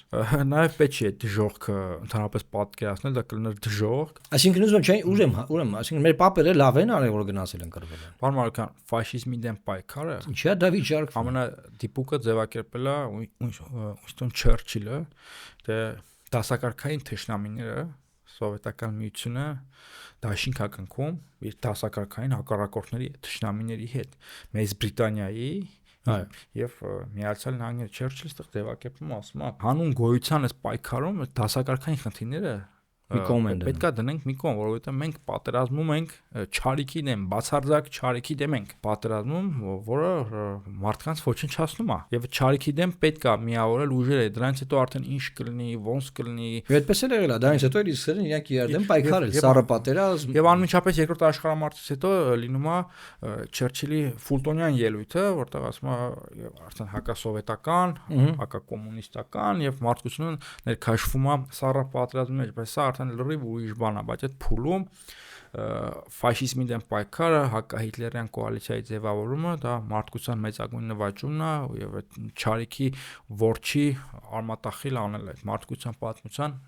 Speaker 2: նաեւ պետք է դժողքը ընդհանրապես պատկերացնել, դա կլիներ դժող։
Speaker 1: Այսինքն ուզում չէ, ուրեմն, այսինքն մեր պապերը լավ են արել որ գնացել են կռվել են։
Speaker 2: Պարոն Մարուկյան, ֆաշիզմի դեմ պայքարը
Speaker 1: ինչա դա վիճակ
Speaker 2: դիպուկը ձևակերպել է Ուինստոն Չերչիլը, թե դասակարգային թշնամիները սովետական միությունը դաշինք ակնքում իր դասակարգային հակառակորդների թշնամիների հետ Մեծ Բրիտանիայի եւ Միացյալ Նահանգների Չերչիլը ստեղ ձևակերպում ասում է հանուն գոյության այս պայքարում դասակարգային խնդիրները պետքա դնենք մի կողմ, որովհետեւ մենք պատերազմում ենք չարիքի դեմ, բացարձակ չարիքի դեմ ենք պատերազմում, որը մարդկանց ոչնչացնում է եւ չարիքի դեմ պետքա միավորել ուժերը, դրանից հետո արդեն ինչ կլինի, ոնց կլինի։
Speaker 1: Եվ այդպես էլ եղել է, դրանից հետո էլ իսկերն իրանք իրար դեմ պայքարել, սառը պատերազմ։
Speaker 2: Եվ անմիջապես երկրորդ աշխարհամարտից հետո լինում է Չերչիլի Ֆուլտոնյան ելույթը, որտեղ ասում է արդեն հակասովետական, հակակոմունիստական եւ մարդկությունը ներքաշվում է սառը պատերազմի մեջ, բայց սա արդեն լրիվ ուրիշ բան է, բայց այդ փուլում ֆաշիզմի դեմ պայքարը, հակահիտլերյան կոալիցիայի ձևավորումը, դա մարդկության մեծագույն նվաճումն է եւ այդ չարիքի ворչի արմատախիլ անել այդ մարդկության պատմության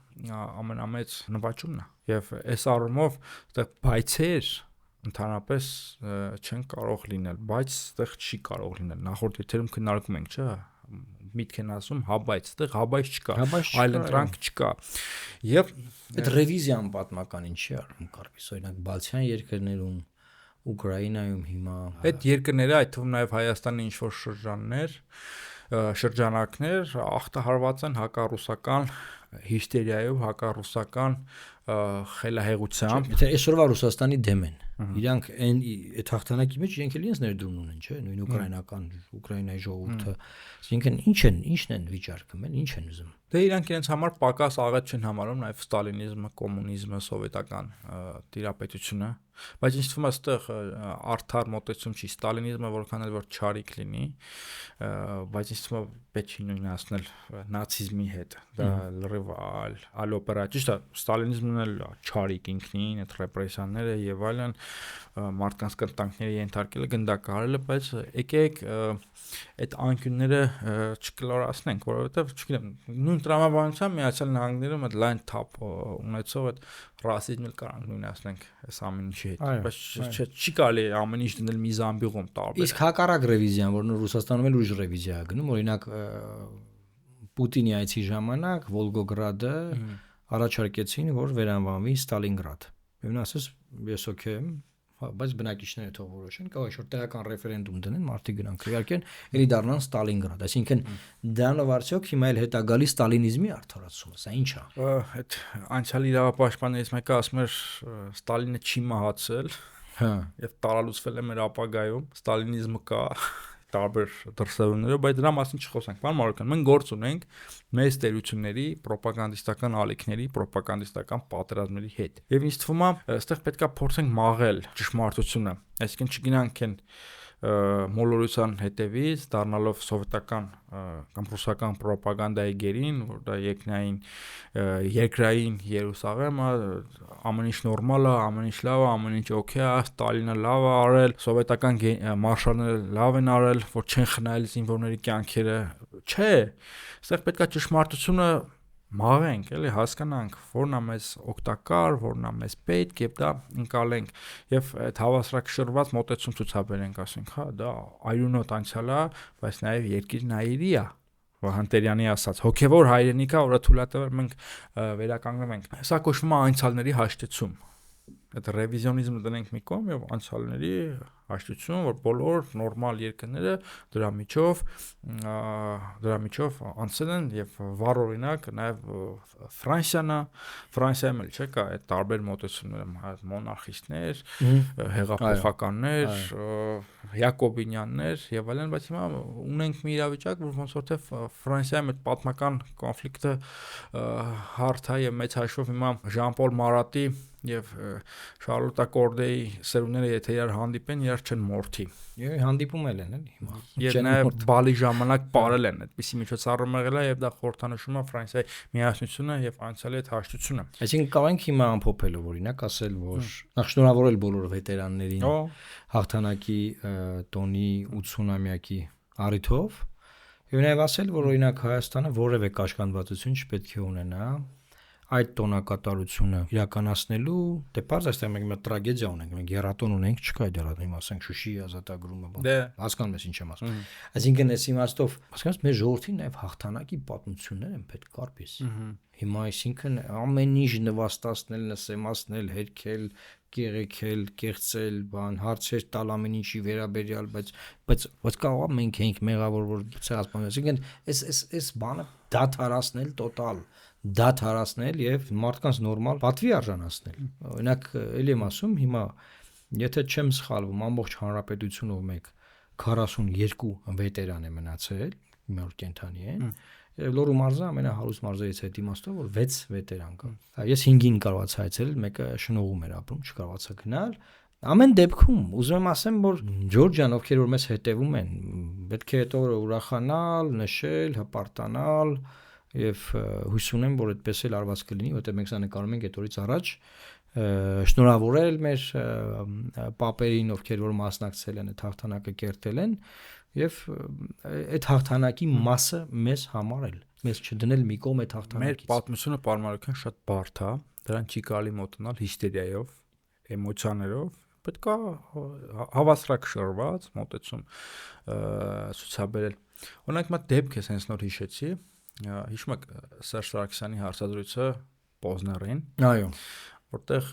Speaker 2: ամենամեծ նվաճումն է։ Եվ այս առումով այդտեղ բայցեր ընդհանրապես չեն կարող լինել, բայց այդտեղ չի կարող լինել։ Նախորդ եթերում քննարկում ենք, չէ՞, միտք են ասում հաբայց, այդտեղ հաբայց չկա, այլ ընտրանք չկա։ Եվ
Speaker 1: այդ ռևիզիան պատմականին չի արվում կարծես, օրինակ Բալթյան երկրներում, Ուկրաինայում հիմա
Speaker 2: այդ երկրները, այդ թվում նաև Հայաստանի ինչ-որ շրջանակներ ախտահարված են հակառուսական հիստերիայով, հակառուսական խելահեղությամբ։
Speaker 1: Եթե այսօրվա Ռուսաստանի դեմ են, իրանք այդ հաղթանակի մեջ իրենք էլ իրենց ներդրում ունեն, չէ՞, նույն Ուկրաինայի ժողովուրդը, այսինքն ինչն են վիճարկում, ինչ են ուզում։
Speaker 2: Դե իրանք իրենց համար պակաս աղետ չեն համարում նաև ստալինիզմը, կոմունիզմը, սովետական տիրապետությունը, բայց ինձ թվում է այստեղ արդար մոտեցում չի, ստալինիզմը որքան էլ որ չարիք լինի, բայց ինձ թվում է պետք չի նույնացնել նացիզմի հետ, դա լրիվ այլ օպերա, ճիշտ է, ստալինիզմն էլ չարիք ինքնին, այդ ռեպրեսիաները եւ այլն մարդկանց կտանքների ենթարկելը գնդակահարելը, բայց եկեք այդ անկյունները չկլորացնենք, որովհետեւ չգիտեմ, նույն տրամաբանության Միացյալ Նահանգներում այդ լայն թափ ունեցող այդ ռասիզմը կարանք նույնացնենք այս ամեն ինչի հետ, բայց չի կարելի ամեն ինչ դնել մի զամբյուղում տարբեր։
Speaker 1: Իսկ հակառակ ռևիզիան, որն Ռուսաստանում էլ ուժ ռևիզիա է գնում, օրինակ Պուտինի այցի ժամանակ Վոլգոգրադը առաջարկեցին, որ վերանվանվի Ստալինգրադ։ Եվ նա ասաց, ես օքեյ եմ, բայց բնակիչները թող որոշեն, կարող է որ տեղական ռեֆերենդում դնեն, մարդիկ գնան քվեարկեն, ելի դառնան Ստալինգրադ։ Այսինքն դրանով արդյոք հիմա էլ հետա գալի ստալինիզմի արդարացումը, սա ինչ է։
Speaker 2: Այդ անցյալ իրավապաշտպաններից մեկը ասում էր Ստալինը չի մահացել, եւ տարալուծվել է մեր ապագայում, ստալինիզմը կա տարբեր դրսևորումներով, բայց դրա մասին չխոսենք։ Պարոն Մարոկյան, մենք գործ ունենք մեծ տերությունների ռոպագանդիստական ալիքների, ռոպագանդիստական պատերազմների հետ։ Եվ ինձ թվում է, այստեղ պետքա փորձենք մաղել ճշմարտությունը, այսինքն չգնանք են մոլորության հետևից, դառնալով սովետական կամ ռուսական ռոպագանդայի գերին, որ դա երկրային Երուսաղեմը, ամեն ինչ նորմալ է, ամեն ինչ լավ է, ամեն ինչ օքեյ է, Ստալինը լավ է արել, սովետական մարշալները լավ են արել, որ չեն խնայել զինվորների կյանքերը, չէ, այստեղ պետքա ճշմարտությունը մաղենք, էլի հասկանանք, որն է մեզ օգտակար, որն է մեզ պետք եւ դա ընկալենք եւ այդ հավասարակշռված մոտեցում ցուցաբերենք, ասենք, հա, դա այրունոտ անցյալ է, բայց նաեւ երկիրն այրի է, Վահանտերյանի ասած, հոգեվոր հայրենիքա, որը թույլատրել մենք վերականգնվում ենք։ Սա կոչվում է անցյալների հաշտեցում։ Այդ ռևիզիոնիզմը դնենք մի կողմ եւ անցյալների հաշտություն, որ բոլոր նորմալ երկրները դրա միջով անցել են եւ վառ օրինակ նաեւ Ֆրանսիայում էլ չէ՞ կա այդ տարբեր մոտեցումները, մոնարխիստներ, հեղափոխականներ, Յակոբինյաններ եւ այլն, բայց հիմա ունենք մի իրավիճակ, որ ոնց որ թե Ֆրանսիայում այդ պատմական կոնֆլիկտը հարթ է եւ մեծ հաշվով հիմա Ժան-Պոլ Մարատի եւ Շարլոտա Կորդեի սերունդները եթե իրար հանդիպեն, իրար չեն մորթի։
Speaker 1: Եվ հանդիպում էլ են էլի հիմա։
Speaker 2: Եվ նաեւ բալի ժամանակ ապարել են, այդպիսի միջոցառում եղել է եւ դա խորհրդանշում է Ֆրանսիայի միասնությունը եւ անցյալի հետ հաշտությունը։
Speaker 1: Այսինքն կարող ենք հիմա ամփոփելու, օրինակ ասել, որ նախ շնորհավորել բոլոր վետերաններին հաղթանակի տոնի 80-ամյակի առիթով եւ նաեւ ասել, որ օրինակ Հայաստանը որևէ կաշկանդվածություն չպետք է ունենա այդ տոնակատարությունը իրականացնելու դե բարձ այստեղ մենք մի տրագեդիա ունենք, մենք երաթոն ունենք, չկա այդ երաթոնը, հիմա ասենք Շուշի ազատագրումը, հասկանում ես ինչ եմ ասում։ Այսինքն այս իմաստով, հասկանաս, մեր ժողովրդին նաև հաղթանակի պատմություններ են պետք կարպիս։ Հիմա այսինքն ամեն ինչ նվաստացնել, նսեմացնել, հերքել, կեղեքել, կեղծել, բան, հարցեր տալ ամեն ինչի վերաբերյալ, բայց կարող է մենք ենք մեղավոր, որ ցեղասպանում։ Այսինքն այս բանը դադարացնել տոտալ, դադարացնել եւ մարդկանց նորմալ պատվի արժանացնել։ Օրինակ, ելի եմ ասում, հիմա եթե չեմ սխալվում, ամբողջ հանրապետությունով մեկ 42 վետերան է մնացել, մեր կենթանի են։ Լոռու մարզը ամենահարուստ մարզերից է դիմաստով, որ 6 վետերան կա։ Ես 5-ին կարողացա այցելել, մեկը շնողում էր ապրում, չկարողացա գնալ։ Ամեն դեպքում ուզում եմ ասեմ, որ Ջորջան, ովքեր որ մեզ հետևում են, պետք է այդ օրը ուրախանալ, նշել, հպարտանալ եւ հույս ունեմ, որ այդպես էլ արված կլինի, որտեղ մենք սա նկարում ենք այդ օրից առաջ, շնորհավորել մեր պապերին, ովքեր որ մասնակցել են այդ հաղթանակը կերտել են եւ այդ հաղթանակի մասը մեզ համար էլ մեզ չդնել մի կողմ այդ հաղթանակից։
Speaker 2: Մեր պատմությունը պարմարական շատ բարդ է, դրան չի կարելի մոտենալ հիստերիայով, էմոցիաներով, պետք է հավասարակշռված մոտեցում ցուցաբերել։ Օրինակ, մա դեպք է sense նոր հիշեցի, հիշում եք Սերժ Սարգսյանի հարցադրույցը Պոզներին։
Speaker 1: Այո։
Speaker 2: Որտեղ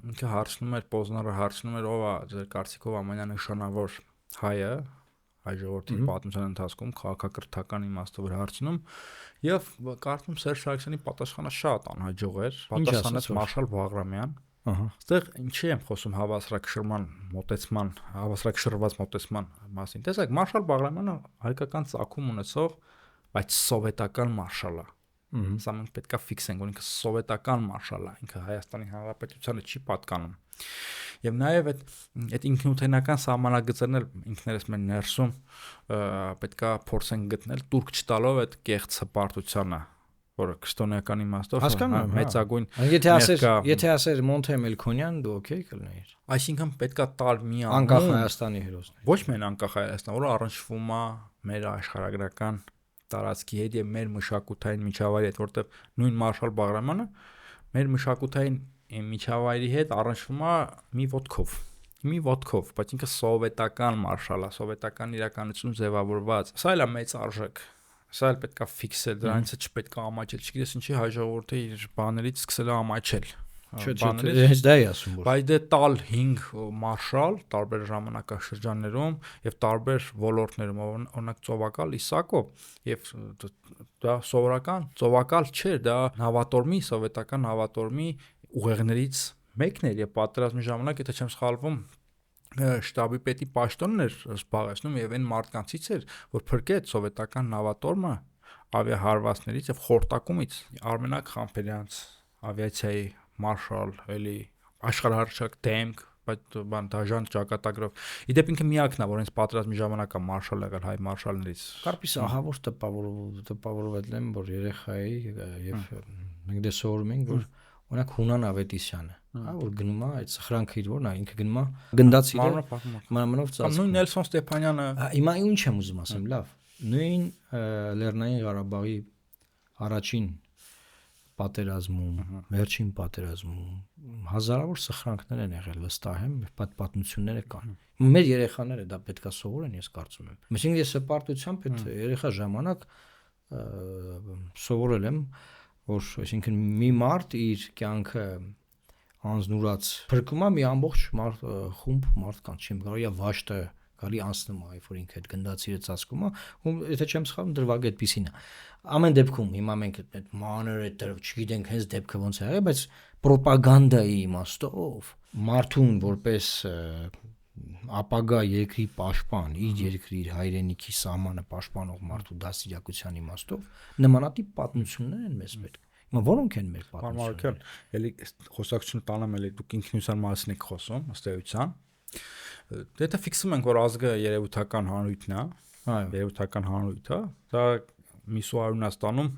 Speaker 2: ինքը հարցնում էր, Պոզները հարցնում էր, ով է ձեր կարծիքով ամենանշանավոր հայը հայ ժողովրդի պատմության ընթացքում քաղաքակրթական իմաստով հարցնում եւ կարծում Սերժ Սարգսյանի պատասխանը շատ անհաջող էր, պատասխանեց Մարշալ Բաղրամյան։ Այստեղ ինչի եմ խոսում հավասարակշռման մոտեցման, հավասարակշռված մոտեցման մասին։ Տեսեք, Մարշալ Բաղրամյանը հայկական ծագում ունեցող, բայց սովետական մարշալ է։ Սա մենք պետքա ֆիքսենք, որ ինքը սովետական մարշալ է, ինքը Հայաստանի Հանրապետությանը չի պատկանում։ Եվ նաև այդ ինքնութենական սահմանագծերն էլ ինքներս մեր ներսում պետքա փորձենք գտնել տուրք չտալով այդ կեղծ հպարտությանը, որը քրիստոնեական իմաստով մեծագույն
Speaker 1: եթե ասեր Մոնթե Մելքոնյան, դու օքեյ կլինեիր։
Speaker 2: Այսինքն պետքա տալ մի
Speaker 1: անկախ Հայաստանի հերոսներ։
Speaker 2: Ոչ միայն անկախ Հայաստան, որը առնչվում է մեր աշխարհագրական տարածքի հետ եւ մեր մշակութային միջավայրի հետ, որտեղ նույն Մարշալ Բաղրամյանը մեր մշակութային միջավայրի հետ առնչվում է մի ոտքով, բայց ինքը սովետական մարշալ է, սովետական իրականություն ձևավորված։ Սա էլ է մեծ արժեք։ Սա էլ պետքա ֆիքսել, դրանից չպետք է ամաչել, չգիտես ինչի հայ ժողովուրդը իր բաներից սկսել է ամաչել։
Speaker 1: Հենց դա է ասում որ։
Speaker 2: Բայց դե տալ 5 մարշալ տարբեր ժամանակաշրջաններում եւ տարբեր ոլորտներում, օրինակ ծովակալ Իսակով եւ դա սովորական ծովակալ չէր, դա նավատորմի, սովետական նավատորմի ուղեղներից մեկն էր եւ պատերազմի ժամանակ, եթե չեմ սխալվում, շտաբի պետի պաշտոնն էր զբաղեցնում եւ այն մարդկանցից էր, որ փրկեց սովետական նավատորմը ավիահարվածներից եւ խորտակումից։ Արմենակ Խամփերյանց ավիացիայի մարշալ, էլի աշխարհահռչակ դեմք, բայց բան դաժան ճակատագրով։ Իդեպ ինքը միակն է, որ հենց պատերազմի ժամանակ է մարշալ եղել հայ մարշալներից։
Speaker 1: Կարպիս ահավոր տպավորվել եմ, որ երեխայի եւ մենք դե սովորում ենք, որ օրինակ Հունան Ավետիսյանը, որ գնում է այդ սխրանքը իր որն է, ինքը գնում է գնդացի մանրով ծածկում։
Speaker 2: Նույն Նելսոն Ստեփանյանը։
Speaker 1: Հիմա ինչ եմ ուզում ասեմ, լավ։ Նույն Լեռնային Ղարաբաղի առաջին պատերազմում, վերջին պատերազմում հազարավոր սխրանքներ են եղել, վստահ եմ, պատմությունները կան։ Մեր երեխաները դա պետքա սովորեն, ես կարծում եմ։ Այսինքն ես հպարտությամբ այդ երեխա ժամանակ սովորել եմ, որ այսինքն մի մարդ իր կյանքը անznուրած փրկում է մի ամբողջ խումբ մարդկանց, չեմ կարող վաշտը գալի անցնում է, որ ինքը այդ գնդացիրը ծածկում է, ու եթե չեմ սխալվում դրվագը այդպեսին է։ Ամեն դեպքում հիմա մենք այդ մանր այդ չգիտենք հենց դեպքը ոնց է եղել, բայց ռոպագանդայի իմաստով մարդուն որպես ապագա երկրի պաշտպան, իր երկրի, իր հայրենիքի սահմանը պաշտպանող մարդու դաստիարակության իմաստով նմանատիպ պատմություններ են մեզ պետք։ Հիմա որոնք են մեր պատմությունները։
Speaker 2: Էլի խոսակցությունը տանեմ էլի դուք ինքնության մասին եք խոսում, ըստ էության։ Դե ֆիքսում ենք, որ ազգը երևութական հանրույթն է, երևութական հանրույթ է, դա միսու Արյունաստանում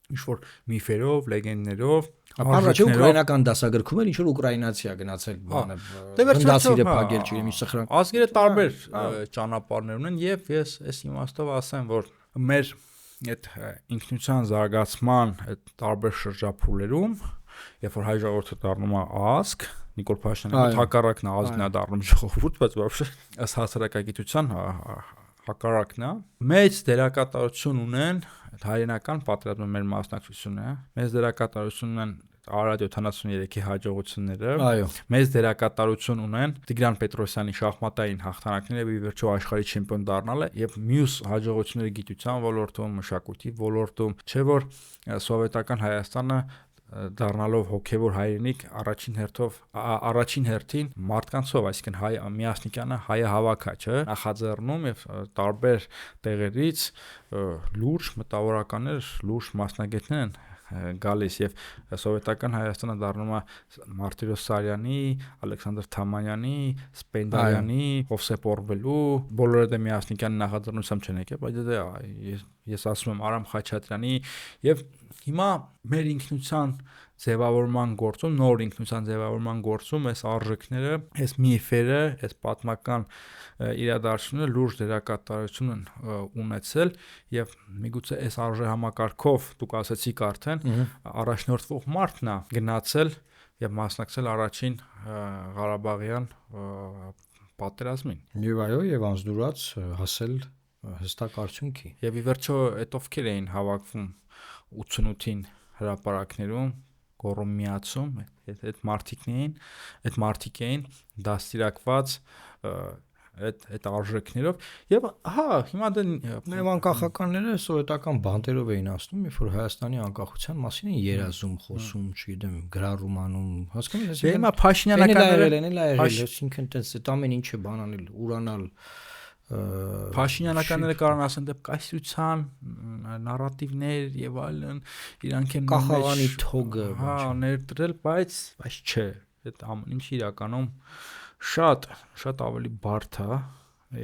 Speaker 2: ինչ-որ միֆերով, լեգենդներով,
Speaker 1: առաջ ուկրաինական դասագրքում էլ ինչ-որ ուկրաինացի է գնացել բանը, գնդասիրը փակել, չգիտեմ, ինչ սխրանք։
Speaker 2: Ազգերը տարբեր ճանապարհներ ունեն եւ ես այս իմաստով ասեմ, որ մեր այդ ինքնության զարգացման այդ տարբեր շրջափուլերում, երբ որ հայ ժողովուրդը դառնում է ազգ, Նիկոլ Փաշինյանը հակառակն է, ազգն է դառնում ժողովուրդ, բայց вообще ըստ հասարակագիտության հակառակն է։ Մեծ դերակատարություն ունեն հայրենական պատերազմի մեր մասնակցությունը, մեծ դերակատարություն ունեն Արարատ 73-ի հաջողությունները, մեծ դերակատարություն ունեն Տիգրան Պետրոսյանի շախմատային հաղթանակները եւ ի վերջո աշխարհի չեմպիոն դառնալը եւ մյուս հաջողությունները գիտության ոլորտում, մշակույթի ոլորտում, չէ որ սովետական Հայաստանը դառնալով հոգևոր հայրենիք առաջին հերթին մարդկանցով, այսինքն հայ միասնիկյանը հայը հավաքը, չէ, նախաձեռնում եւ տարբեր տեղերից լուրջ մտավորականներ, լուրջ մասնագետներ են գալիս եւ սովետական Հայաստանը դառնում է Մարտիրոս Սարյանի, Ալեքսանդր Թամանյանի, Սպենդիարյանի, Հովսեփ Օրբելու, բոլորը դե միասնիկյանի նախաձեռնությամբ չեն եկել, բայց ես ասում եմ Արամ Խաչատրյանի եւ հիմա մեր ինքնության ձևավորման գործում, նոր ինքնության ձևավորման գործում այս արժեքները, այս միֆերը, այս պատմական իրադարձությունները լուրջ դերակատարություն են ունեցել եւ միգուցե այս արժեհամակարգով դուք ասացիք արդեն առաջնորդվող մարդն է գնացել եւ մասնակցել առաջին Ղարաբաղյան պատերազմին։
Speaker 1: Եվ այո, եւ անձնուրաց հասել հստակ արդյունքի։
Speaker 2: Եվ ի վերջո այդ ովքեր էին հավաքվում 88-ին հրապարակներում գոռում միացում, այդ մարդիկ էին դաստիարակված այդ արժեքներով եւ հիմա դա
Speaker 1: մեր անկախականները սովետական բանտերով էին ասում, երբ որ Հայաստանի անկախության մասին են երազում, խոսում, չգիտեմ, գրառում անում, հասկանում ես։
Speaker 2: Հիմա Փաշինյանականները
Speaker 1: այսինքն այդ ամեն ինչը բանանել, ուրանալ
Speaker 2: Փաշինյանականները կարող ասեն դեպ կայսրության նարատիվներ եւ այլն, իրանք են
Speaker 1: կախաղանի թոգը,
Speaker 2: ներդրել, բայց չէ, այդ ամեն ինչ իրականում շատ ավելի բարդ է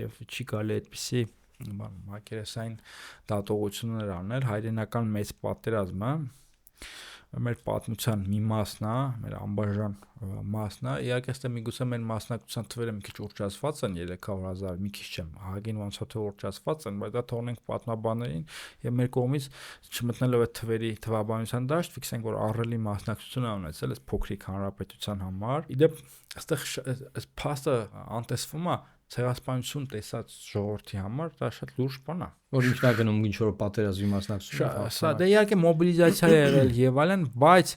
Speaker 2: եւ չի գալի այդպիսի մակերեսային դատողություններ անել, հայրենական մեծ պատերազմը մեր պատմության մի մասն է, մեր անբաժան մասն է, իհարկե այստեղ միգուցե մեր մասնակցության թվերը մի քիչ ուռճացված են 300,000, մի քիչ չեմ, հագին ոնց թե ուռճացված են, բայց դա թողնենք պատմաբաններին եւ մեր կողմից չմտնելով այդ թվերի թվաբանության դաշտ, ֆիքսենք որ ահռելի մասնակցություն է ունեցել այս փոքրիկ հանրապետության համար։ Իդեպ այստեղ այս փաստը անտեսվում է ցեղասպանություն տեսած ժողովրդի համար, դա շատ լուրջ բան է,
Speaker 1: որ ինքնագնում ինչ որ պատերազմի մասնակցություն։
Speaker 2: Սա դե իհարկե մոբիլիզացիա է եղել եւ այլն, բայց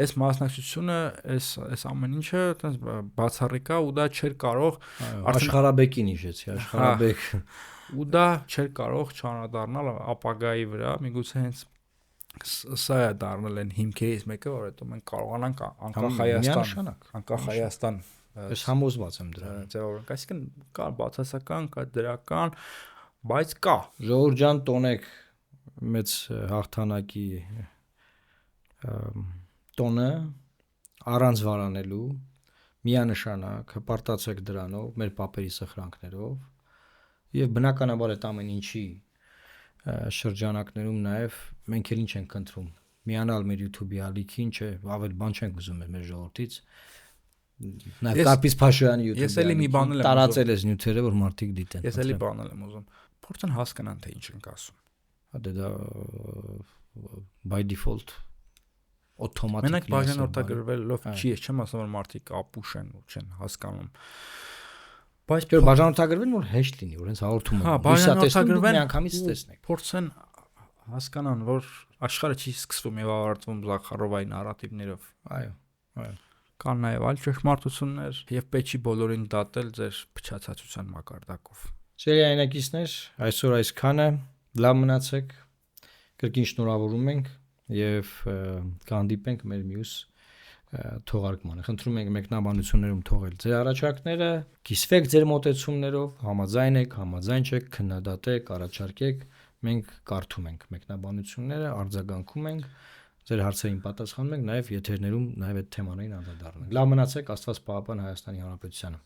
Speaker 2: այս մասնակցությունը, այս ամեն ինչը այտենց բացառիկ է ու դա չէր կարող
Speaker 1: Աշխարհաբեկին հիշեցի, Աշխարհաբեկ
Speaker 2: ու դա չէր կարող չանադառնալ ապագայի վրա, միգուցե հենց սա է դառնել այն հիմքերից մեկը, որ հետո մենք կարողանանք անկախ Հայաստան
Speaker 1: Ես համոզված եմ դրա
Speaker 2: ձևավորենք, այսինքն կա բացասական, կա դրական, բայց կա
Speaker 1: Ժողովուրդ ջան, տոնեք մեծ հաղթանակի տոնը առանց վարանելու, միանշանակ հպարտացեք դրանով, մեր պապերի սխրանքներով եւ բնականաբար այդ ամեն ինչի շրջանակներում նաեւ մենք էլ ինչ ենք ընտրում միանալ մեր YouTube-ի ալիքին, չէ, ավել բան չենք ուզում մեր ժողովրդից Նաև Կարպիս Փաշոյանի YouTube-ը։
Speaker 2: Ես էլի մի բան եմ
Speaker 1: տարածել ես նյութերը, որ մարդիկ դիտեն։
Speaker 2: Ես էլի բան եմ ուզում։ Փորձեն հասկանան թե ինչ ենք ասում։
Speaker 1: Հա դա by default օտոմատիկ։
Speaker 2: Մենակ բաժանորդագրվելով չի, ես չեմ ասում որ մարդիկ ապուշ են ու չեն հասկանում։
Speaker 1: Բայց որ բաժանորդագրվեն որ հեշտ լինի, որ հենց հաղորդում
Speaker 2: եմ։ Բաժանորդագրվեն
Speaker 1: միանգամից տեսնեք։
Speaker 2: Փորձեն հասկանան որ աշխարհը չի սկսվում եւ ավարտվում Զախարովայի նարատիվներով։
Speaker 1: Այո։
Speaker 2: Կան նաև այլ ճշմարտություններ եւ պետք չի բոլորին դատել ձեր փչացածության մակարդակով։
Speaker 1: Սերի այնակիցներ, այսօր այսքանը, լավ մնացեք, կրկին շնորհավորում ենք եւ կհանդիպենք մեր մյուս թողարկմանը։ Խնդրում ենք մեկնաբանություններում թողել ձեր առաջարկները, կիսվեք ձեր մոտեցումներով, համաձայն չեք, քննադատեք, առաջարկեք, մենք կարդում ենք մեկնաբանությունները, արձագանքում ենք Ձեր հարցերին պատասխանում ենք, նաև եթերներում նաև այդ թեմաներին անդրադառնանք։ Լավ մնացեք, Աստված պահապան Հայաստանի Հանրապետությանը։